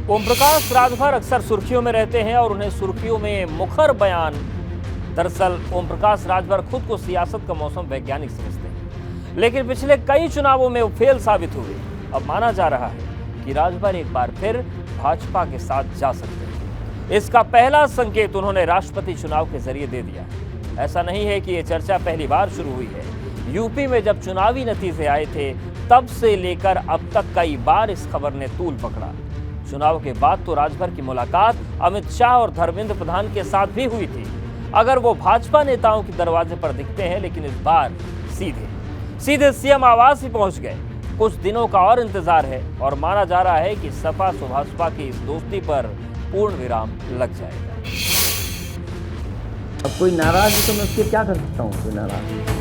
ओम प्रकाश राजभर अक्सर सुर्खियों में रहते हैं और उन्हें सुर्खियों में मुखर बयान। दरअसल ओम प्रकाश राजभर खुद को सियासत का मौसम वैज्ञानिक समझते हैं, लेकिन पिछले कई चुनावों में वो फेल साबित हुए। अब माना जा रहा है कि राजभर एक बार फिर भाजपा के साथ जा सकते हैं। इसका पहला संकेत उन्होंने राष्ट्रपति चुनाव के जरिए दे दिया। ऐसा नहीं है कि ये चर्चा पहली बार शुरू हुई है। यूपी में जब चुनावी नतीजे आए थे तब से लेकर अब तक कई बार इस खबर ने तूल पकड़ा। चुनाव के बाद तो राजभर की मुलाकात अमित शाह और धर्मेंद्र प्रधान के साथ भी हुई थी। अगर वो भाजपा नेताओं के दरवाजे पर दिखते हैं, लेकिन इस बार सीधे सीएम आवास ही पहुंच गए। कुछ दिनों का और इंतजार है और माना जा रहा है कि सपा सुभाषपा की इस दोस्ती पर पूर्ण विराम लग जाएगा। अब कोई नाराज है तो मैं उसके क्या कर सकता हूँ? कोई नाराज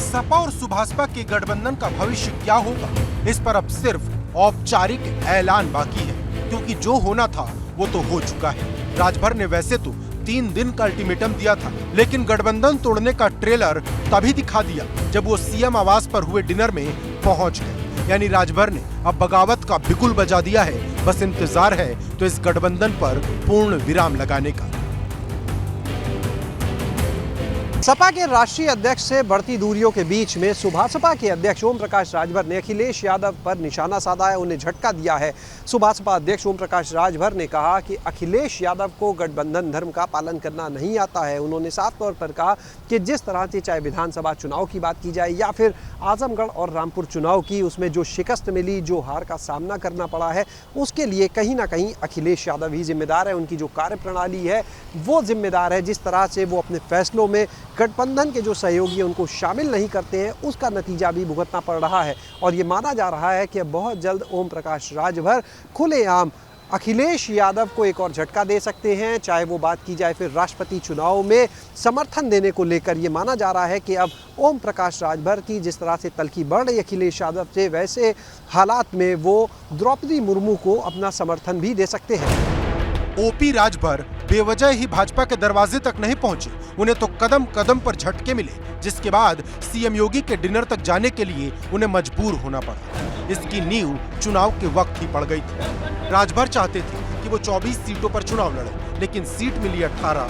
सपा और सुभाषपा के गठबंधन का भविष्य क्या होगा, इस पर अब सिर्फ औपचारिक ऐलान बाकी है, क्योंकि जो होना था वो तो हो चुका है। राजभर ने वैसे तो 3 दिन का अल्टीमेटम दिया था, लेकिन गठबंधन तोड़ने का ट्रेलर तभी दिखा दिया जब वो सीएम आवास पर हुए डिनर में पहुंच गए। यानी राजभर ने अब बगावत का बिगुल बजा दिया है। बस इंतजार है तो इस गठबंधन पर पूर्ण विराम लगाने का। सपा के राष्ट्रीय अध्यक्ष से बढ़ती दूरियों के बीच में सुभाषपा के अध्यक्ष ओम प्रकाश राजभर ने अखिलेश यादव पर निशाना साधा है, उन्हें झटका दिया है। सुभाषपा अध्यक्ष ओम प्रकाश राजभर ने कहा कि अखिलेश यादव को गठबंधन धर्म का पालन करना नहीं आता है। उन्होंने साफ तौर पर कहा कि जिस तरह से चाहे विधानसभा चुनाव की बात की जाए या फिर आजमगढ़ और रामपुर चुनाव की, उसमें जो शिकस्त मिली, जो हार का सामना करना पड़ा है, उसके लिए कहीं ना कहीं अखिलेश यादव ही जिम्मेदार है। उनकी जो कार्यप्रणाली है वो जिम्मेदार है। जिस तरह से वो अपने फैसलों में गठबंधन के जो सहयोगी हैं उनको शामिल नहीं करते हैं, उसका नतीजा भी भुगतना पड़ रहा है। और ये माना जा रहा है कि बहुत जल्द ओम प्रकाश राजभर खुलेआम अखिलेश यादव को एक और झटका दे सकते हैं। चाहे वो बात की जाए फिर राष्ट्रपति चुनाव में समर्थन देने को लेकर, ये माना जा रहा है कि अब ओम प्रकाश राजभर की जिस तरह से तलखी बढ़ रही अखिलेश यादव से, वैसे हालात में वो द्रौपदी मुर्मू को अपना समर्थन भी दे सकते हैं। ओपी राजभर बेवजह ही भाजपा के दरवाजे तक नहीं पहुंचे। उन्हें तो कदम कदम पर झटके मिले, जिसके बाद सीएम योगी के डिनर तक जाने के लिए उन्हें मजबूर होना पड़ा। इसकी नींव चुनाव के वक्त ही पड़ गई थी। राजभर चाहते थे कि वो 24 सीटों पर चुनाव लड़े, लेकिन सीट मिली 18।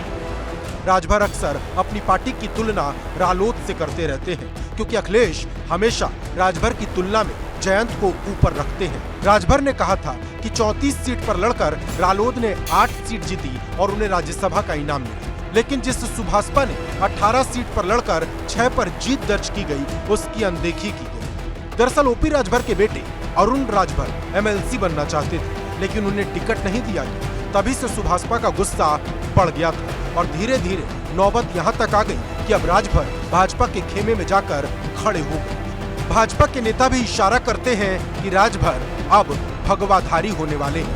राजभर अक्सर अपनी पार्टी की तुलना रालोद से करते रहते हैं, क्योंकि अखिलेश हमेशा राजभर की तुलना में जयंत को ऊपर रखते हैं। राजभर ने कहा था कि 34 सीट पर लड़कर रालोद ने 8 सीट जीती और उन्हें राज्यसभा का इनाम मिला, लेकिन जिस सुभाषपा ने 18 सीट पर लड़कर 6 पर जीत दर्ज की गई, उसकी अनदेखी की गई। दरअसल ओपी राजभर के बेटे अरुण राजभर एमएलसी बनना चाहते थे, लेकिन उन्हें टिकट नहीं दिया गया। तभी से सुभाषपा का गुस्सा बढ़ गया था और धीरे धीरे नौबत यहाँ तक आ गई कि अब राजभर भाजपा के खेमे में जाकर खड़े हो गए। भाजपा के नेता भी इशारा करते हैं कि राजभर अब भगवाधारी होने वाले हैं।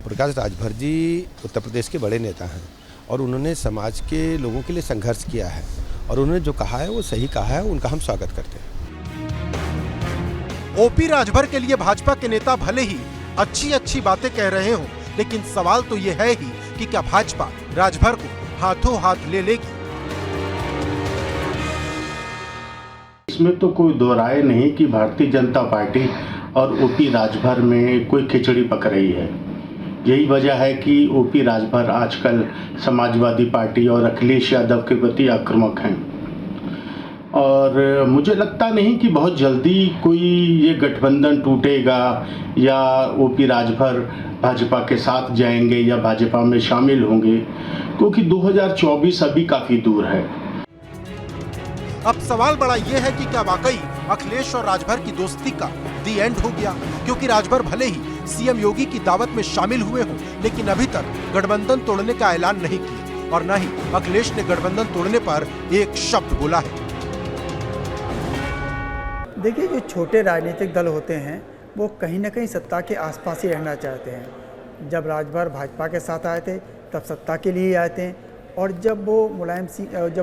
प्रकाश राजभर जी उत्तर प्रदेश के बड़े नेता हैं और उन्होंने समाज के लोगों के लिए संघर्ष किया है और उन्होंने जो कहा है वो सही कहा है, उनका हम स्वागत करते हैं। ओपी राजभर के लिए भाजपा के नेता भले ही अच्छी बातें कह रहे हों, लेकिन सवाल तो ये है ही कि क्या भाजपा राजभर को हाथों हाथ ले लेगी। इसमें तो कोई दो राय नहीं कि भारतीय जनता पार्टी और ओपी राजभर में कोई खिचड़ी पक रही है। यही वजह है कि ओपी राजभर आजकल समाजवादी पार्टी और अखिलेश यादव के प्रति आक्रामक हैं और मुझे लगता नहीं कि बहुत जल्दी कोई ये गठबंधन टूटेगा या ओपी राजभर भाजपा के साथ जाएंगे या भाजपा में शामिल होंगे, क्योंकि 2024 अभी काफ़ी दूर है। अब सवाल बड़ा ये है कि क्या वाकई अखिलेश और राजभर की दोस्ती का दी एंड हो गया, क्योंकि राजभर भले ही सीएम योगी की दावत में शामिल हुए हों, लेकिन अभी तक गठबंधन तोड़ने का ऐलान नहीं किया और न ही अखिलेश ने गठबंधन तोड़ने पर एक शब्द बोला है। देखिए, जो छोटे राजनीतिक दल होते हैं वो कहीं ना कहीं सत्ता के आसपास ही रहना चाहते हैं। जब राजभर भाजपा के साथ आए थे तब सत्ता के लिए आए थे, और जब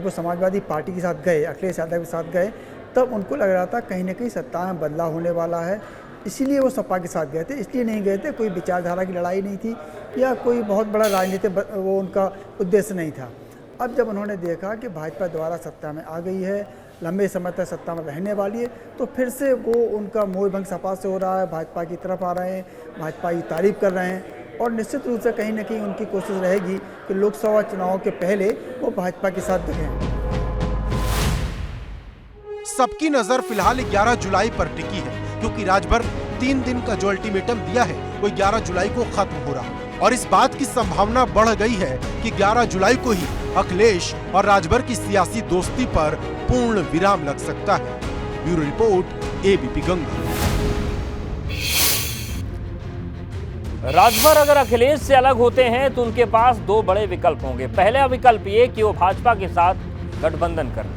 वो समाजवादी पार्टी के साथ गए, अखिलेश यादव के साथ गए, तब उनको लग रहा था कहीं ना कहीं सत्ता में बदलाव होने वाला है, इसीलिए वो सपा के साथ गए थे। इसलिए नहीं गए थे, कोई विचारधारा की लड़ाई नहीं थी या कोई बहुत बड़ा राजनीतिक वो उनका उद्देश्य नहीं था। अब जब उन्होंने देखा कि भाजपा दोबारा सत्ता में आ गई है, लंबे समय तक सत्ता में रहने वाली है, तो फिर से वो उनका मोह भंग सपा से हो रहा है, भाजपा की तरफ आ रहे हैं, भाजपा की तारीफ कर रहे हैं और निश्चित रूप से कहीं ना कहीं उनकी कोशिश रहेगी कि लोकसभा चुनाव के पहले वो भाजपा के साथ दिखें। सबकी नजर फिलहाल 11 जुलाई पर टिकी है, क्योंकि राजभर 3 दिन का जो अल्टीमेटम दिया है वो 11 जुलाई को खत्म हो रहा है और इस बात की संभावना बढ़ गई है कि 11 जुलाई को ही अखिलेश और राजभर की सियासी दोस्ती पर पूर्ण विराम लग सकता है। Bureau report, ABP Ganga. Rajbhar अगर अखिलेश से अलग होते हैं तो उनके पास 2 बड़े विकल्प होंगे। पहला विकल्प ये कि वो भाजपा के साथ गठबंधन करें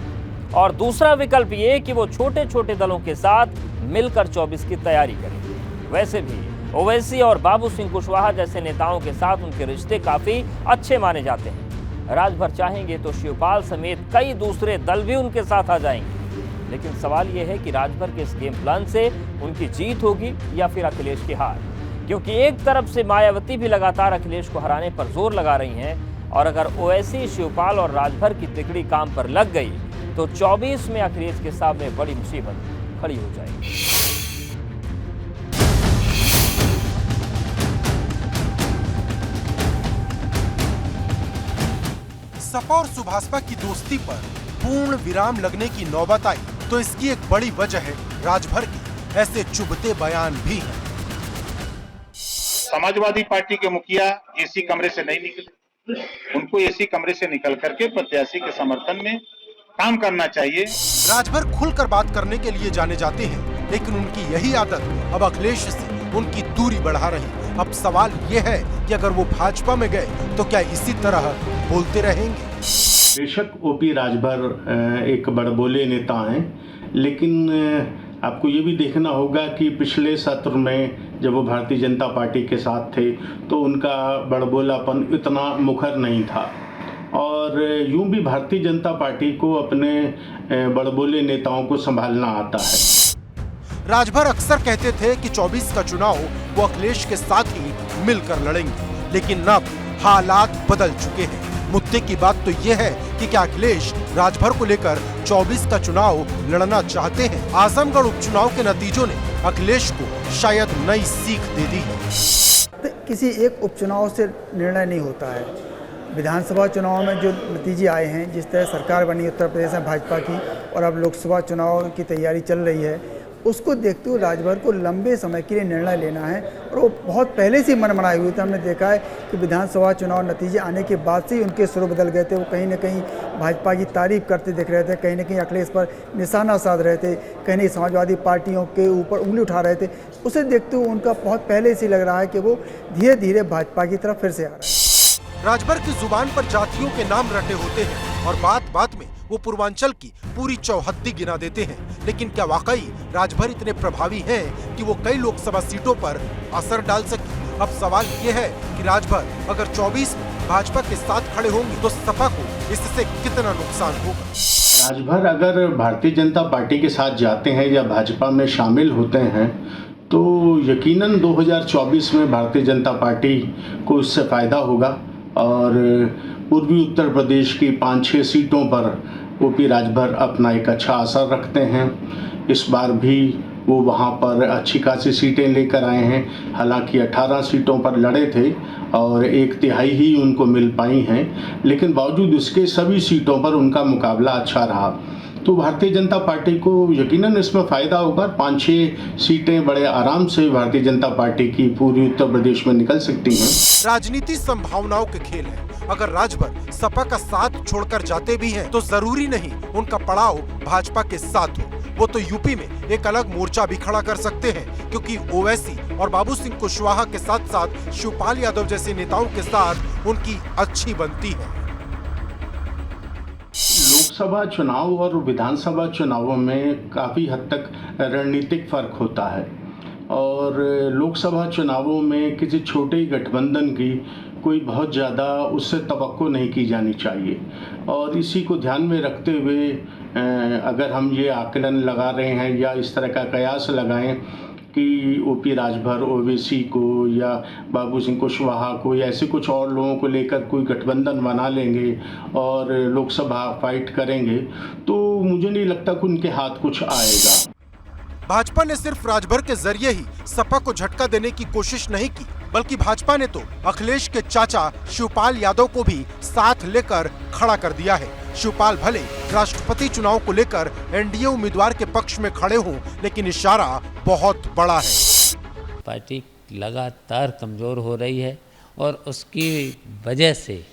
और दूसरा विकल्प ये कि वो छोटे छोटे दलों के साथ मिलकर 24 की तैयारी करें। वैसे भी ओवैसी और बाबू सिंह कुशवाहा जैसे नेताओं के साथ उनके रिश्ते काफी अच्छे माने जाते हैं। राजभर चाहेंगे तो शिवपाल समेत कई दूसरे दल भी उनके साथ आ जाएंगे। लेकिन सवाल यह है कि राजभर के इस गेम प्लान से उनकी जीत होगी या फिर अखिलेश की हार, क्योंकि एक तरफ से मायावती भी लगातार अखिलेश को हराने पर जोर लगा रही हैं और अगर ओवैसी, शिवपाल और राजभर की तिकड़ी काम पर लग गई तो 24 में अखिलेश के सामने बड़ी मुसीबत खड़ी हो जाएगी। सपा और सुभाषपा की दोस्ती पर पूर्ण विराम लगने की नौबत आई तो इसकी एक बड़ी वजह है राजभर की ऐसे चुभते बयान भी हैं। समाजवादी पार्टी के मुखिया एसी कमरे से नहीं निकले, उनको एसी कमरे से निकल करके प्रत्याशी के समर्थन में काम करना चाहिए। राजभर खुलकर बात करने के लिए जाने जाते हैं, लेकिन उनकी यही आदत अब अखिलेश से उनकी दूरी बढ़ा रही। अब सवाल ये है कि अगर वो भाजपा में गए तो क्या इसी तरह बोलते रहेंगे? बेशक ओपी राजभर एक बड़बोले नेता हैं, लेकिन आपको ये भी देखना होगा कि पिछले सत्र में जब वो भारतीय जनता पार्टी के साथ थे तो उनका बड़बोलापन इतना मुखर नहीं था और यूं भी भारतीय जनता पार्टी को अपने बड़बोले नेताओं को संभालना आता है। राजभर अक्सर कहते थे कि 24 का चुनाव वो अखिलेश के साथ ही मिलकर लड़ेंगे, लेकिन अब हालात बदल चुके हैं। मुद्दे की बात तो ये है कि क्या अखिलेश राजभर को लेकर 24 का चुनाव लड़ना चाहते हैं? आजमगढ़ उपचुनाव के नतीजों ने अखिलेश को शायद नई सीख दे दी है। किसी एक उपचुनाव से निर्णय नहीं होता है। विधानसभा चुनाव में जो नतीजे आए हैं, जिस तरह सरकार बनी उत्तर प्रदेश में भाजपा की और अब लोकसभा चुनाव की तैयारी चल रही है, उसको देखते हुए राजभर को लंबे समय के लिए निर्णय लेना है और वो बहुत पहले से मन बनाए हुए थे। हमने देखा है कि विधानसभा चुनाव नतीजे आने के बाद से ही उनके सुर बदल गए थे। वो कहीं ना कहीं भाजपा की तारीफ करते दिख रहे थे, कहीं ना कहीं अखिलेश पर निशाना साध रहे थे, कहीं ना समाजवादी पार्टियों के ऊपर उंगली उठा रहे थे। उसे देखते हुए उनका बहुत पहले से लग रहा है कि वो धीरे धीरे भाजपा की तरफ फिर से आ रहा है। राजभर की जुबान पर जातियों के नाम रटे होते हैं और बात बात में वो पूर्वांचल की पूरी चौहद्दी गिना देते हैं, लेकिन क्या वाकई राजभर इतने प्रभावी हैं कि वो कई लोकसभा सीटों पर असर डाल सके? अब सवाल ये है कि राजभर अगर 24 में भाजपा के साथ खड़े होंगे तो सपा को इससे कितना नुकसान होगा? राजभर अगर भारतीय जनता पार्टी के साथ जाते हैं या भाजपा में शामिल होते हैं तो यकीनन 2024 में भारतीय जनता पार्टी को इससे फायदा होगा और पूर्वी उत्तर प्रदेश की 5-6 सीटों पर ओपी राजभर अपना एक अच्छा असर रखते हैं। इस बार भी वो वहाँ पर अच्छी खासी सीटें लेकर आए हैं। हालांकि 18 सीटों पर लड़े थे और 1/3 ही उनको मिल पाई हैं, लेकिन बावजूद इसके सभी सीटों पर उनका मुकाबला अच्छा रहा। तो भारतीय जनता पार्टी को यकीनन इसमें फ़ायदा होगा। 5-6 सीटें बड़े आराम से भारतीय जनता पार्टी की पूर्वी उत्तर प्रदेश में निकल सकती हैं। राजनीति संभावनाओं के खेल है। अगर राजभर सपा का साथ छोड़कर जाते भी हैं तो जरूरी नहीं उनका पड़ाव भाजपा के साथ हो। वो तो यूपी में एक अलग मोर्चा भी खड़ा कर सकते हैं, क्योंकि ओवैसी और बाबू सिंह कुशवाहा के साथ साथ शिवपाल यादव जैसे नेताओं के साथ उनकी अच्छी बनती है। लोकसभा चुनाव और विधानसभा चुनावों में काफ़ी हद तक रणनीतिक फर्क होता है और लोकसभा चुनावों में किसी छोटे गठबंधन की कोई बहुत ज़्यादा उससे तवक्को नहीं की जानी चाहिए और इसी को ध्यान में रखते हुए अगर हम ये आकलन लगा रहे हैं या इस तरह का कयास लगाएं कि ओपी राजभर ओवैसी को या बाबू सिंह कुशवाहा को या ऐसे कुछ और लोगों को लेकर कोई गठबंधन बना लेंगे और लोकसभा फाइट करेंगे, तो मुझे नहीं लगता कि उनके हाथ कुछ आएगा। भाजपा ने सिर्फ राजभर के जरिए ही सपा को झटका देने की कोशिश नहीं की, बल्कि भाजपा ने तो अखिलेश के चाचा शिवपाल यादव को भी साथ लेकर खड़ा कर दिया है। शिवपाल भले राष्ट्रपति चुनाव को लेकर एनडीए उम्मीदवार के पक्ष में खड़े हों, लेकिन इशारा बहुत बड़ा है। पार्टी लगातार कमजोर हो रही है और उसकी वजह से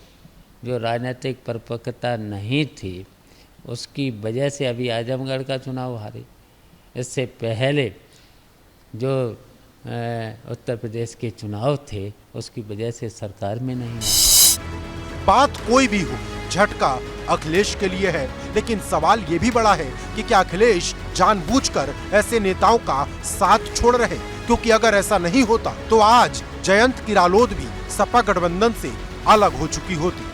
जो राजनीतिक परिपक्वता नहीं थी, उसकी वजह से अभी आजमगढ़ का चुनाव हारे। इससे पहले जो उत्तर प्रदेश के चुनाव थे, उसकी वजह से सरकार में नहीं है। बात कोई भी हो, झटका अखिलेश के लिए है, लेकिन सवाल ये भी बड़ा है कि क्या अखिलेश जानबूझकर ऐसे नेताओं का साथ छोड़ रहे? क्योंकि अगर ऐसा नहीं होता तो आज जयंत किरालोद भी सपा गठबंधन से अलग हो चुकी होती।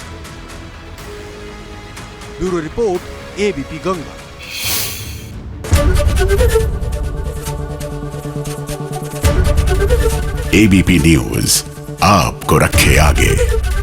Bureau report, ABP Ganga. ABP news आपको रखे आगे।